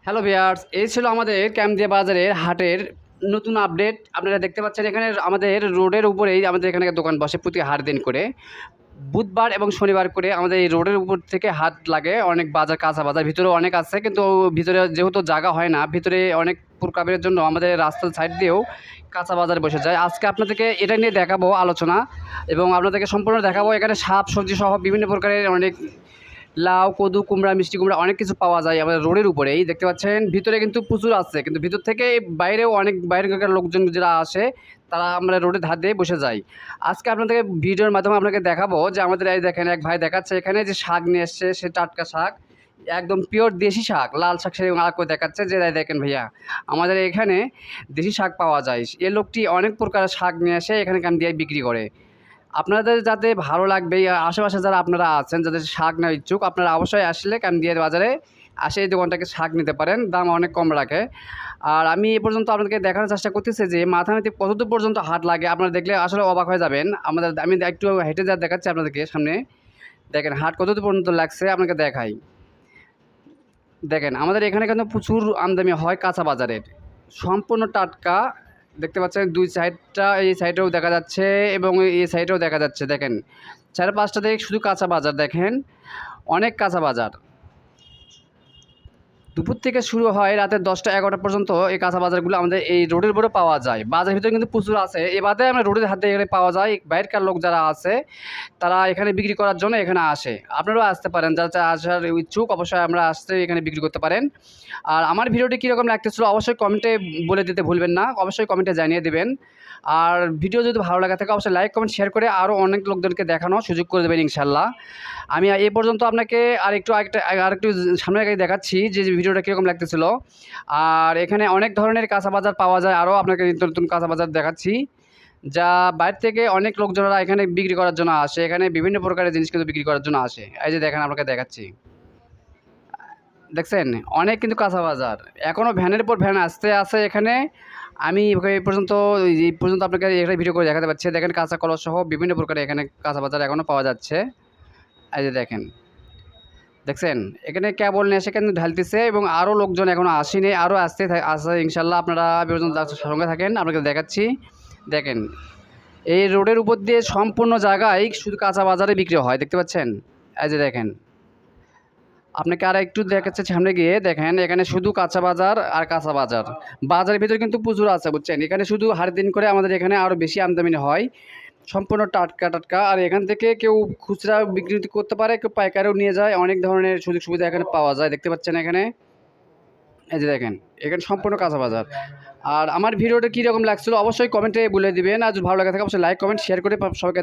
Hello viewers, এই ছিল আমাদের ক্যামদিয়া বাজারের হাটের নতুন আপডেট। আপনারা দেখতে পাচ্ছেন এখানে আমাদের রোডের উপরেই আমাদের এখানে দোকান বসে প্রতি হাট দিন করে, বুধবার এবং শনিবার করে আমাদের এই রোডের উপর থেকে হাট লাগে। অনেক বাজার, কাঁচা বাজার ভিতরে অনেক আছে, কিন্তু ভিতরে যেহেতু জায়গা হয় না, ভিতরে অনেক প্রকারের জন্য আমাদের রাস্তার সাইড দিয়েও কাঁচা বাজার বসে যায়। আজকে আপনাদেরকে এটা নিয়ে দেখাবো আলোচনা, এবং আপনাদেরকে সম্পূর্ণ দেখাবো এখানে শাক সবজি সহ বিভিন্ন প্রকারের অনেক লাউ, কদু, কুমড়া, মিষ্টি কুমড়া অনেক কিছু পাওয়া যায় আমাদের রোডের উপরেই। দেখতে পাচ্ছেন ভিতরে কিন্তু প্রচুর আছে, কিন্তু ভিতর থেকে বাইরেও অনেক বাইরেকার লোকজন যারা আসে তারা আমরা রোডের ধার দিয়ে বসে যাই। আজকে আপনাদেরকে ভিডিওর মাধ্যমে আপনাকে দেখাবো যে আমাদের এই দেখেন এক ভাই দেখাচ্ছে এখানে যে শাক নিয়ে এসছে, সে টাটকা শাক, একদম পিওর দেশি শাক, লাল শাক। সে আর করে দেখাচ্ছে যে দেখেন ভাইয়া আমাদের এখানে দেশি শাক পাওয়া যায়। এ লোকটি অনেক প্রকারের শাক নিয়ে এসে এখানে কান দিয়ে বিক্রি করে। আপনাদের যাতে ভালো লাগবে, আশেপাশে যারা আপনারা আছেন যাদের শাক নেওয়ার ইচ্ছুক, আপনারা অবশ্যই আসলে কান্দিয়ার বাজারে আসে এই দোকানটাকে শাক নিতে পারেন, দাম অনেক কম রাখে। আর আমি এ পর্যন্ত আপনাদেরকে দেখানোর চেষ্টা করতেছি যে মাথামিতি কতদূর পর্যন্ত হাট লাগে। আপনারা দেখলে আসলে অবাক হয়ে যাবেন। আমি একটু হেঁটে যা দেখাচ্ছি আপনাদেরকে সামনে, দেখেন হাট কতদূর পর্যন্ত লাগছে আপনাকে দেখাই। দেখেন আমাদের এখানে কিন্তু প্রচুর আমদানি হয় কাঁচা বাজারের, সম্পূর্ণ টাটকা। দেখতে পাচ্ছেন দুই সাইডটা, এই সাইডেও দেখা যাচ্ছে এবং এই সাইডেও দেখা যাচ্ছে। দেখেন 4-5টা দিকে শুধু কাঁচা বাজার, দেখেন অনেক কাঁচা বাজার। দুপুর থেকে শুরু হয় রাতে 10টা-11টা পর্যন্ত এই কাঁচা বাজারগুলো আমাদের এই রোডের উপরে পাওয়া যায়। বাজারের ভিতরে কিন্তু প্রচুর আছে, এ বাদে আমরা রোডের হাতে এখানে পাওয়া যায়। বাইরেকার লোক যারা আছে তারা এখানে বিক্রি করার জন্য এখানে আসে। আপনারাও আসতে পারেন, যারা আসার ইচ্ছুক অবশ্যই আমরা আসতে এখানে বিক্রি করতে পারেন। আর আমার ভিডিওটি কীরকম লাগতেছিল অবশ্যই কমেন্টে বলে দিতে ভুলবেন না, অবশ্যই কমেন্টে জানিয়ে দেবেন। আর ভিডিও যদি ভালো লাগা থাকে অবশ্যই লাইক কমেন্ট শেয়ার করে আরও অনেক লোকজনকে দেখানোর সুযোগ করে দেবেন ইনশাল্লাহ। আমি এ পর্যন্ত আপনাকে আরেকটু সামনে আগে দেখাচ্ছি যে ভিডিওটা কীরকম লাগতেছিল। আর এখানে অনেক ধরনের কাঁচা বাজার পাওয়া যায়, আরও আপনাকে নতুন নতুন কাঁচা বাজার দেখাচ্ছি, যা বাইরে থেকে অনেক লোকজনেরা এখানে বিক্রি করার জন্য আসে। এখানে বিভিন্ন প্রকারের জিনিস কিন্তু বিক্রি করার জন্য আসে। এই যে দেখেন আপনাকে দেখাচ্ছি, দেখছেন অনেক কিন্তু কাঁচা বাজার, এখনও ভ্যানের পর ভ্যান আসতে আসে এখানে। আমি এই পর্যন্ত আপনাকে একটা ভিডিও করে দেখাতে পারছি। দেখেন কাঁচা কলা সহ বিভিন্ন প্রকারের এখানে কাঁচা বাজার এখনও পাওয়া যাচ্ছে। এই যে দেখেন, দেখছেন এখানে কেবল নিয়ে এসে কিন্তু ঢালতেছে, এবং আরও লোকজন এখনও আসেনি, আরও আসে ইনশাল্লাহ। আপনারা পর্যন্ত সঙ্গে থাকেন, আপনাকে দেখাচ্ছি। দেখেন এই রোডের উপর দিয়ে সম্পূর্ণ জায়গায় শুধু কাঁচা বাজারে বিক্রি হয়, দেখতে পাচ্ছেন। এই যে দেখেন, আপনাকে আর একটু দেখাচ্ছে সামনে গিয়ে, দেখেন এখানে শুধু কাঁচা বাজার আর কাঁচা বাজার। বাজারের ভিতরে কিন্তু প্রচুর আছে বুঝছেন। এখানে শুধু হাট দিন করে আমাদের এখানে আরও বেশি আমদানি হয়, সম্পূর্ণ টাটকা টাটকা। আর এখান থেকে কেউ খুচরা বিক্রি করতে পারে, কেউ পাইকারেও নিয়ে যায়। অনেক ধরনের সুযোগ সুবিধা এখানে পাওয়া যায়, দেখতে পাচ্ছেন এখানে। এই যে দেখেন এখানে সম্পূর্ণ কাঁচা বাজার। আর আমার ভিডিওটা কীরকম লাগছিল অবশ্যই কমেন্টে বলে দিবেন। আর যদি ভালো লাগে থাকে অবশ্যই লাইক কমেন্ট শেয়ার করে সবাইকে